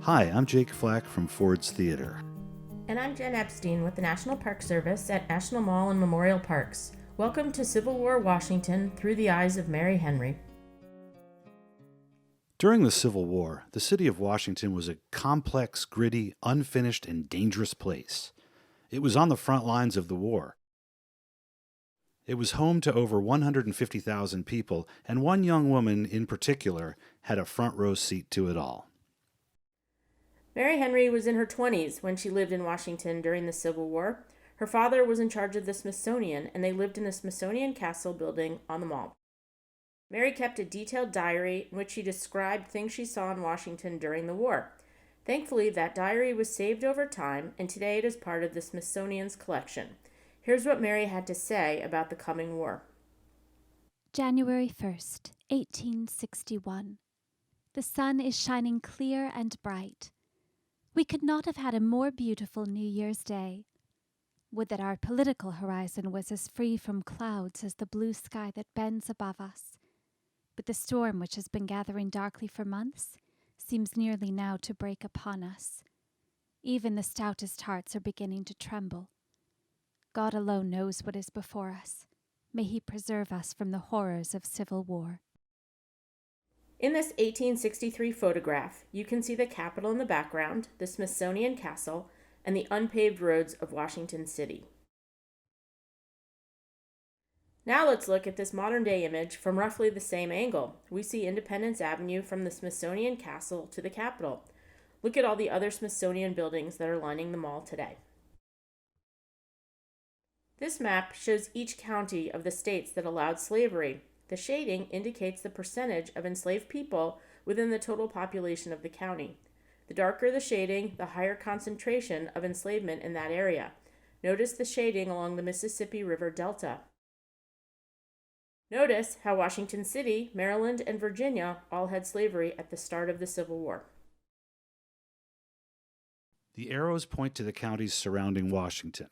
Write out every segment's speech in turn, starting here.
Hi, I'm Jake Flack from Ford's Theater. And I'm Jen Epstein with the National Park Service at National Mall and Memorial Parks. Welcome to Civil War Washington through the eyes of Mary Henry. During the Civil War, the city of Washington was a complex, gritty, unfinished, and dangerous place. It was on the front lines of the war. It was home to over 150,000 people, and one young woman in particular had a front row seat to it all. Mary Henry was in her 20s when she lived in Washington during the Civil War. Her father was in charge of the Smithsonian, and they lived in the Smithsonian Castle building on the Mall. Mary kept a detailed diary in which she described things she saw in Washington during the war. Thankfully, that diary was saved over time, and today it is part of the Smithsonian's collection. Here's what Mary had to say about the coming war. January 1st, 1861. The sun is shining clear and bright. We could not have had a more beautiful New Year's Day. Would that our political horizon was as free from clouds as the blue sky that bends above us. But the storm which has been gathering darkly for months seems nearly now to break upon us. Even the stoutest hearts are beginning to tremble. God alone knows what is before us. May He preserve us from the horrors of civil war. In this 1863 photograph, you can see the Capitol in the background, the Smithsonian Castle, and the unpaved roads of Washington City. Now let's look at this modern-day image from roughly the same angle. We see Independence Avenue from the Smithsonian Castle to the Capitol. Look at all the other Smithsonian buildings that are lining the mall today. This map shows each county of the states that allowed slavery. The shading indicates the percentage of enslaved people within the total population of the county. The darker the shading, the higher concentration of enslavement in that area. Notice the shading along the Mississippi River Delta. Notice how Washington City, Maryland, and Virginia all had slavery at the start of the Civil War. The arrows point to the counties surrounding Washington.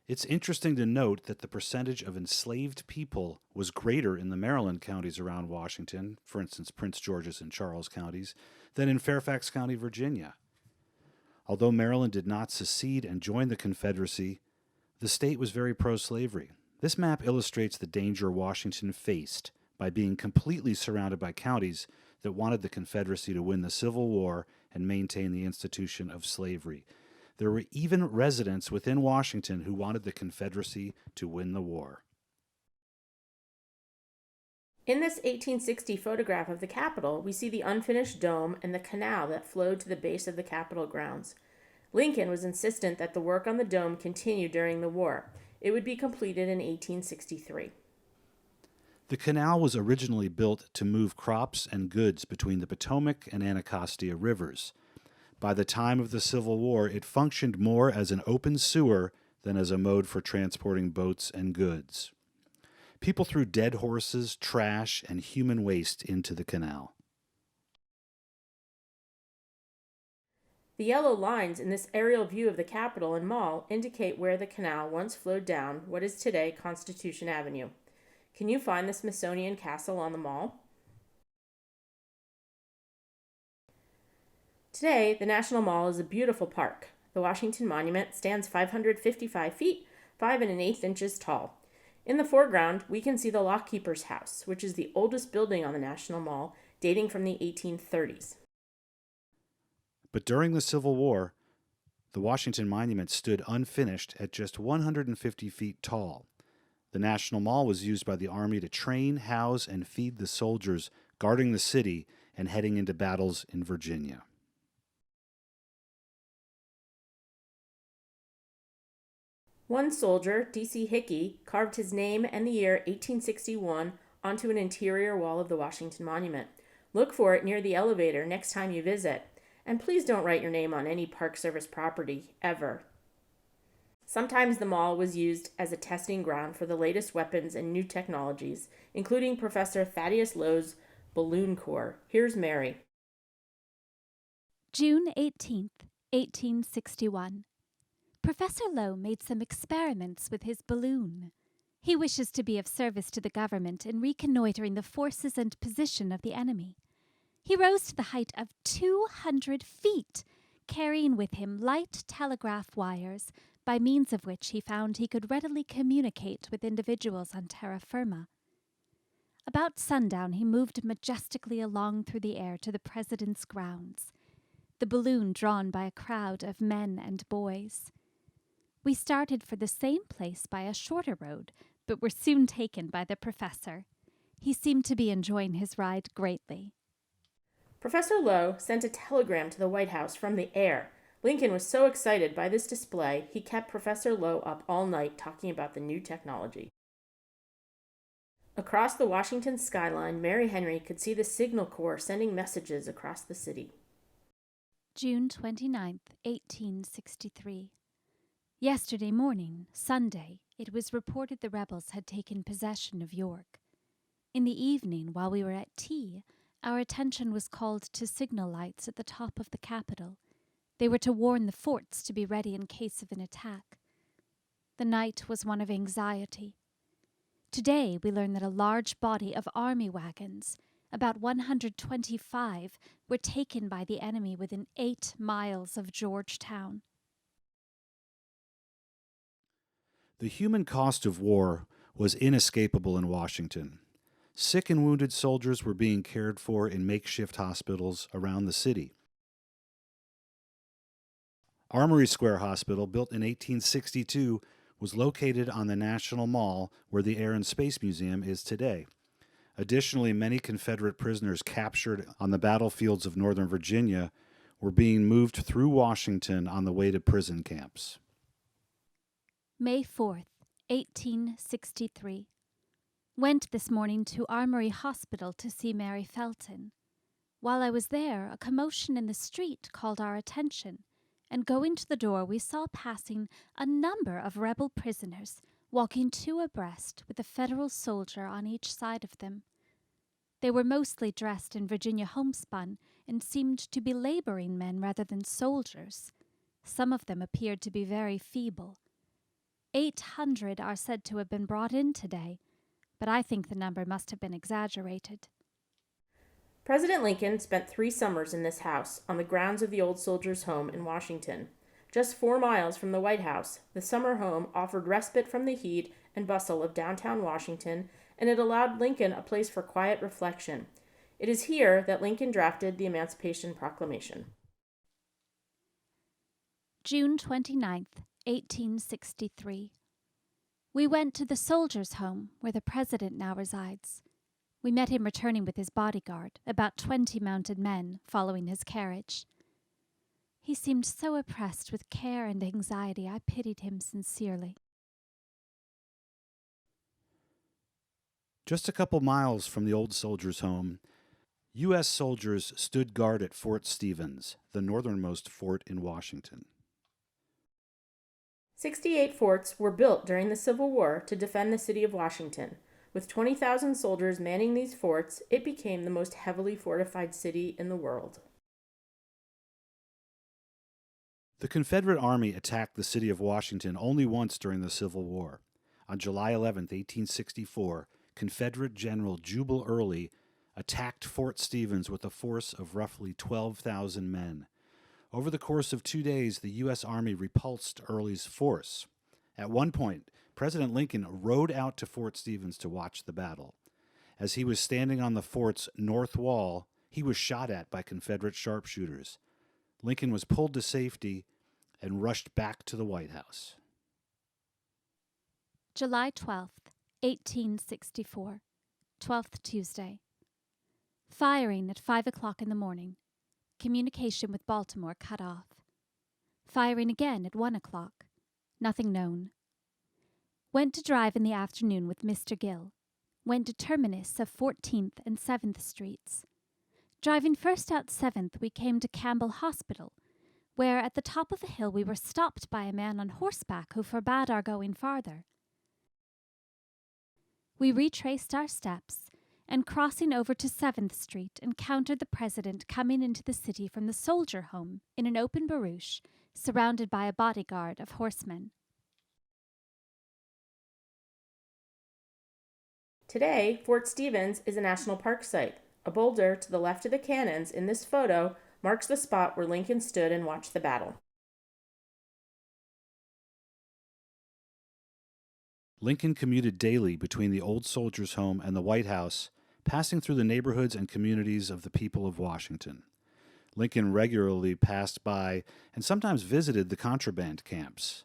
It's interesting to note that the percentage of enslaved people was greater in the Maryland counties around Washington, for instance, Prince George's and Charles counties, than in Fairfax County, Virginia. Although Maryland did not secede and join the Confederacy, the state was very pro-slavery. This map illustrates the danger Washington faced by being completely surrounded by counties that wanted the Confederacy to win the Civil War and maintain the institution of slavery. There were even residents within Washington who wanted the Confederacy to win the war. In this 1860 photograph of the Capitol, we see the unfinished dome and the canal that flowed to the base of the Capitol grounds. Lincoln was insistent that the work on the dome continue during the war. It would be completed in 1863. The canal was originally built to move crops and goods between the Potomac and Anacostia rivers. By the time of the Civil War, it functioned more as an open sewer than as a mode for transporting boats and goods. People threw dead horses, trash, and human waste into the canal. The yellow lines in this aerial view of the Capitol and Mall indicate where the canal once flowed down what is today Constitution Avenue. Can you find the Smithsonian Castle on the Mall? Today, the National Mall is a beautiful park. The Washington Monument stands 555 feet, 5 1/8 inches tall. In the foreground, we can see the Lockkeeper's House, which is the oldest building on the National Mall, dating from the 1830s. But during the Civil War, the Washington Monument stood unfinished at just 150 feet tall. The National Mall was used by the Army to train, house, and feed the soldiers guarding the city and heading into battles in Virginia. One soldier, D.C. Hickey, carved his name and the year 1861 onto an interior wall of the Washington Monument. Look for it near the elevator next time you visit. And please don't write your name on any Park Service property, ever. Sometimes the mall was used as a testing ground for the latest weapons and new technologies, including Professor Thaddeus Lowe's Balloon Corps. Here's Mary. June 18th, 1861. Professor Lowe made some experiments with his balloon. He wishes to be of service to the government in reconnoitering the forces and position of the enemy. He rose to the height of 200 feet, carrying with him light telegraph wires, by means of which he found he could readily communicate with individuals on terra firma. About sundown, he moved majestically along through the air to the president's grounds, the balloon drawn by a crowd of men and boys. We started for the same place by a shorter road, but were soon taken by the professor. He seemed to be enjoying his ride greatly. Professor Lowe sent a telegram to the White House from the air. Lincoln was so excited by this display, he kept Professor Lowe up all night talking about the new technology. Across the Washington skyline, Mary Henry could see the Signal Corps sending messages across the city. June 29th, 1863. Yesterday morning, Sunday, it was reported the rebels had taken possession of York. In the evening, while we were at tea, our attention was called to signal lights at the top of the Capitol. They were to warn the forts to be ready in case of an attack. The night was one of anxiety. Today, we learn that a large body of army wagons, about 125, were taken by the enemy within 8 miles of Georgetown. The human cost of war was inescapable in Washington. Sick and wounded soldiers were being cared for in makeshift hospitals around the city. Armory Square Hospital, built in 1862, was located on the National Mall where the Air and Space Museum is today. Additionally, many Confederate prisoners captured on the battlefields of Northern Virginia were being moved through Washington on the way to prison camps. May 4th, 1863. Went this morning to Armory Hospital to see Mary Felton. While I was there, a commotion in the street called our attention, and going to the door we saw passing a number of rebel prisoners, walking 2 abreast with a Federal soldier on each side of them. They were mostly dressed in Virginia homespun and seemed to be laboring men rather than soldiers. Some of them appeared to be very feeble. 800 are said to have been brought in today, but I think the number must have been exaggerated. President Lincoln spent 3 summers in this house on the grounds of the Old Soldiers' Home in Washington. Just 4 miles from the White House, the summer home offered respite from the heat and bustle of downtown Washington, and it allowed Lincoln a place for quiet reflection. It is here that Lincoln drafted the Emancipation Proclamation. June 29th, 1863. We went to the Soldiers' Home, where the President now resides. We met him returning with his bodyguard, about 20 mounted men, following his carriage. He seemed so oppressed with care and anxiety, I pitied him sincerely. Just a couple miles from the Old Soldiers' Home, U.S. soldiers stood guard at Fort Stevens, the northernmost fort in Washington. 68 forts were built during the Civil War to defend the city of Washington. With 20,000 soldiers manning these forts, it became the most heavily fortified city in the world. The Confederate Army attacked the city of Washington only once during the Civil War. On July 11, 1864, Confederate General Jubal Early attacked Fort Stevens with a force of roughly 12,000 men. Over the course of 2 days, the U.S. Army repulsed Early's force. At one point, President Lincoln rode out to Fort Stevens to watch the battle. As he was standing on the fort's north wall, he was shot at by Confederate sharpshooters. Lincoln was pulled to safety and rushed back to the White House. July 12th, 1864, 12th Tuesday. Firing at 5 o'clock in the morning. Communication with Baltimore cut off. Firing again at 1 o'clock. Nothing known. Went to drive in the afternoon with Mr. Gill. Went to terminus of 14th and 7th Streets. Driving first out 7th, we came to Campbell Hospital, where at the top of the hill we were stopped by a man on horseback who forbade our going farther. We retraced our steps, and crossing over to 7th Street, encountered the President coming into the city from the Soldier Home in an open barouche, surrounded by a bodyguard of horsemen. Today, Fort Stevens is a national park site. A boulder to the left of the cannons in this photo marks the spot where Lincoln stood and watched the battle. Lincoln commuted daily between the Old Soldiers' Home and the White House, passing through the neighborhoods and communities of the people of Washington. Lincoln regularly passed by and sometimes visited the contraband camps,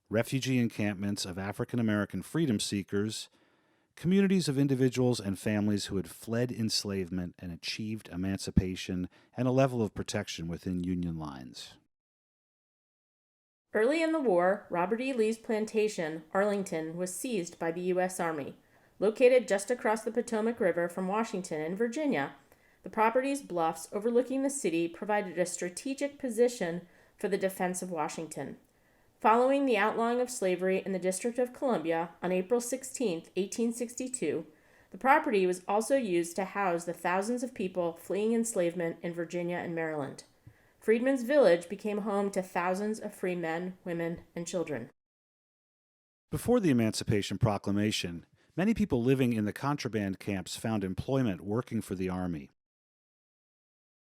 refugee encampments of African American freedom seekers, communities of individuals and families who had fled enslavement and achieved emancipation and a level of protection within Union lines. Early in the war, Robert E. Lee's plantation, Arlington, was seized by the U.S. Army. Located just across the Potomac River from Washington in Virginia, the property's bluffs overlooking the city provided a strategic position for the defense of Washington. Following the outlawing of slavery in the District of Columbia on April 16, 1862, the property was also used to house the thousands of people fleeing enslavement in Virginia and Maryland. Freedmen's Village became home to thousands of free men, women, and children. Before the Emancipation Proclamation, many people living in the contraband camps found employment working for the Army.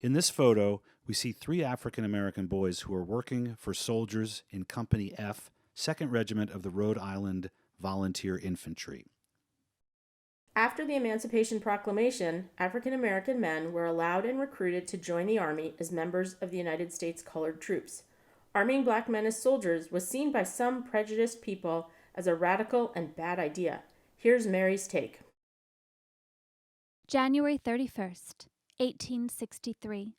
In this photo, we see 3 African American boys who are working for soldiers in Company F, 2nd Regiment of the Rhode Island Volunteer Infantry. After the Emancipation Proclamation, African American men were allowed and recruited to join the Army as members of the United States Colored Troops. Arming black men as soldiers was seen by some prejudiced people as a radical and bad idea. Here's Mary's take. January 31st, 1863.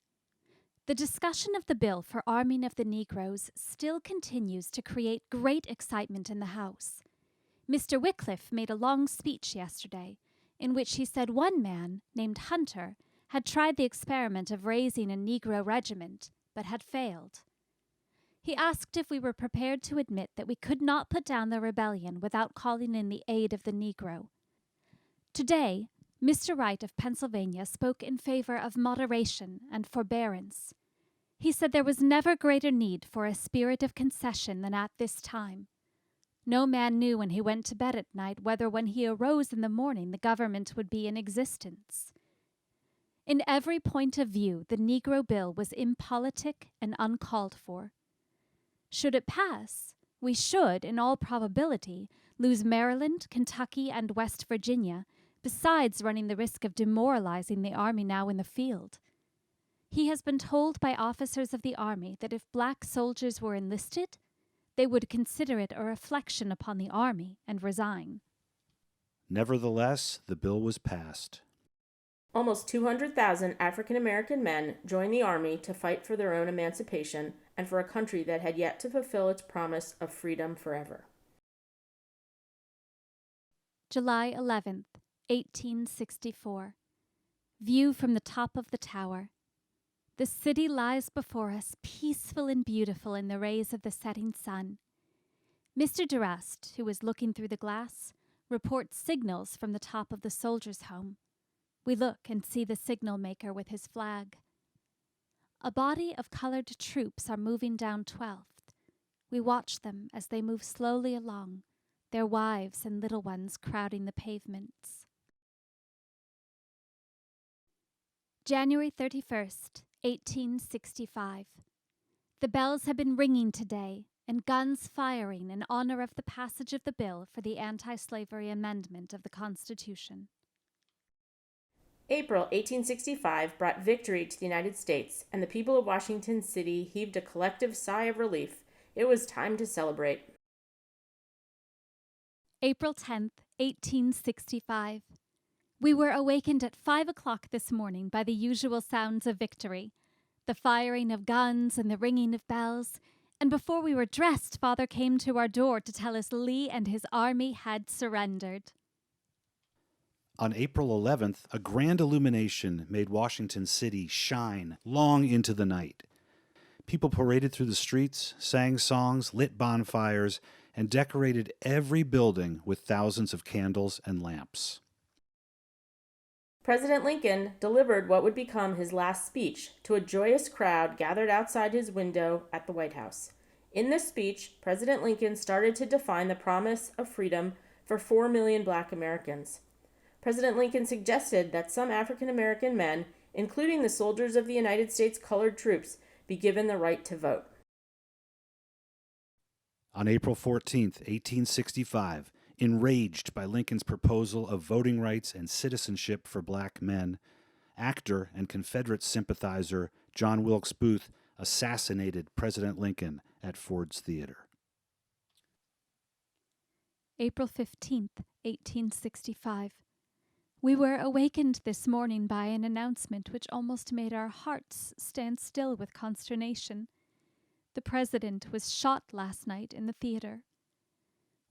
The discussion of the bill for arming of the Negroes still continues to create great excitement in the House. Mr. Wycliffe made a long speech yesterday, in which he said one man, named Hunter, had tried the experiment of raising a Negro regiment, but had failed. He asked if we were prepared to admit that we could not put down the rebellion without calling in the aid of the Negro. Today, Mr. Wright of Pennsylvania spoke in favor of moderation and forbearance. He said there was never greater need for a spirit of concession than at this time. No man knew when he went to bed at night whether when he arose in the morning the government would be in existence. In every point of view, the Negro Bill was impolitic and uncalled for. Should it pass, we should, in all probability, lose Maryland, Kentucky, and West Virginia, besides running the risk of demoralizing the Army now in the field. He has been told by officers of the Army that if black soldiers were enlisted, they would consider it a reflection upon the Army and resign. Nevertheless, the bill was passed. Almost 200,000 African American men joined the Army to fight for their own emancipation and for a country that had yet to fulfill its promise of freedom forever. July 11th, 1864. View from the top of the tower. The city lies before us, peaceful and beautiful in the rays of the setting sun. Mr. Durust, who is looking through the glass, reports signals from the top of the Soldiers' Home. We look and see the signal maker with his flag. A body of colored troops are moving down 12th. We watch them as they move slowly along, their wives and little ones crowding the pavements. January 31st, 1865. The bells have been ringing today, and guns firing in honor of the passage of the bill for the anti-slavery amendment of the Constitution. April 1865 brought victory to the United States, and the people of Washington City heaved a collective sigh of relief. It was time to celebrate. April 10th, 1865. We were awakened at 5 o'clock this morning by the usual sounds of victory, the firing of guns and the ringing of bells, and before we were dressed, Father came to our door to tell us Lee and his army had surrendered. On April 11th, a grand illumination made Washington City shine long into the night. People paraded through the streets, sang songs, lit bonfires, and decorated every building with thousands of candles and lamps. President Lincoln delivered what would become his last speech to a joyous crowd gathered outside his window at the White House. In this speech, President Lincoln started to define the promise of freedom for 4 million black Americans. President Lincoln suggested that some African American men, including the soldiers of the United States colored troops, be given the right to vote. On April 14, 1865, enraged by Lincoln's proposal of voting rights and citizenship for black men, actor and Confederate sympathizer John Wilkes Booth assassinated President Lincoln at Ford's Theater. April 15th, 1865. We were awakened this morning by an announcement which almost made our hearts stand still with consternation. The President was shot last night in the theater.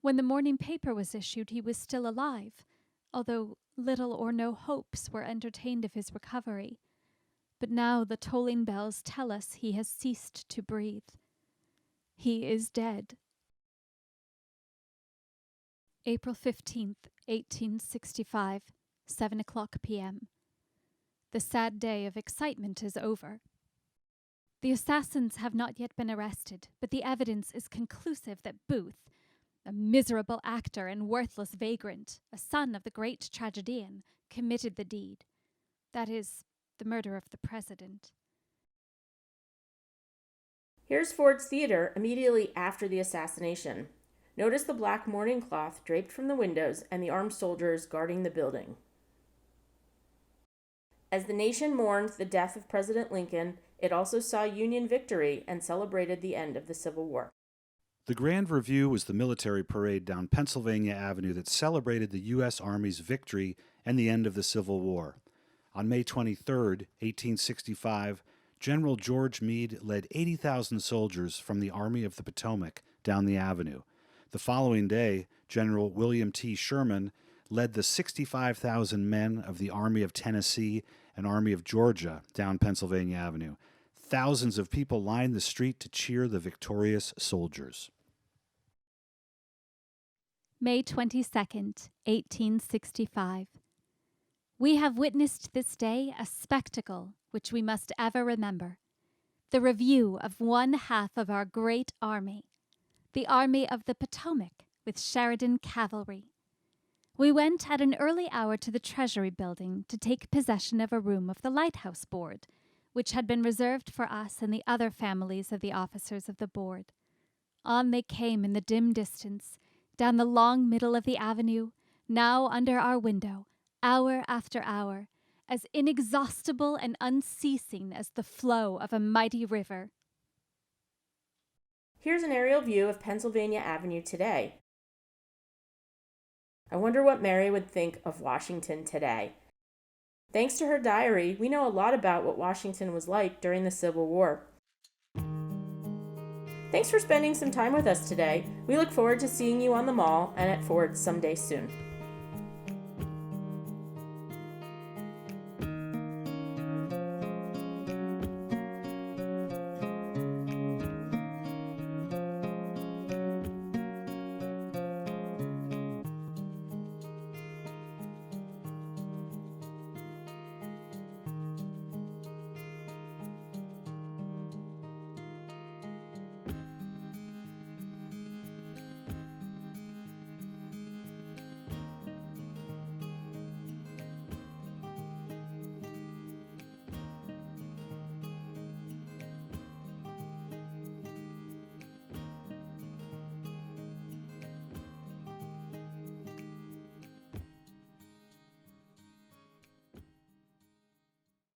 When the morning paper was issued, he was still alive, although little or no hopes were entertained of his recovery. But now the tolling bells tell us he has ceased to breathe. He is dead. April 15th, 1865, 7:00 p.m. The sad day of excitement is over. The assassins have not yet been arrested, but the evidence is conclusive that Booth, a miserable actor and worthless vagrant, a son of the great tragedian, committed the deed. That is, the murder of the President. Here's Ford's Theater immediately after the assassination. Notice the black mourning cloth draped from the windows and the armed soldiers guarding the building. As the nation mourned the death of President Lincoln, it also saw Union victory and celebrated the end of the Civil War. The Grand Review was the military parade down Pennsylvania Avenue that celebrated the U.S. Army's victory and the end of the Civil War. On May 23, 1865, General George Meade led 80,000 soldiers from the Army of the Potomac down the avenue. The following day, General William T. Sherman led the 65,000 men of the Army of Tennessee and Army of Georgia down Pennsylvania Avenue. Thousands of people lined the street to cheer the victorious soldiers. May 22nd, 1865. We have witnessed this day a spectacle which we must ever remember. The review of one half of our great army, the Army of the Potomac with Sheridan cavalry. We went at an early hour to the Treasury Building to take possession of a room of the Lighthouse Board, which had been reserved for us and the other families of the officers of the board. On they came in the dim distance, down the long middle of the avenue, now under our window, hour after hour, as inexhaustible and unceasing as the flow of a mighty river. Here's an aerial view of Pennsylvania Avenue today. I wonder what Mary would think of Washington today. Thanks to her diary, we know a lot about what Washington was like during the Civil War. Thanks for spending some time with us today. We look forward to seeing you on the mall and at Ford someday soon.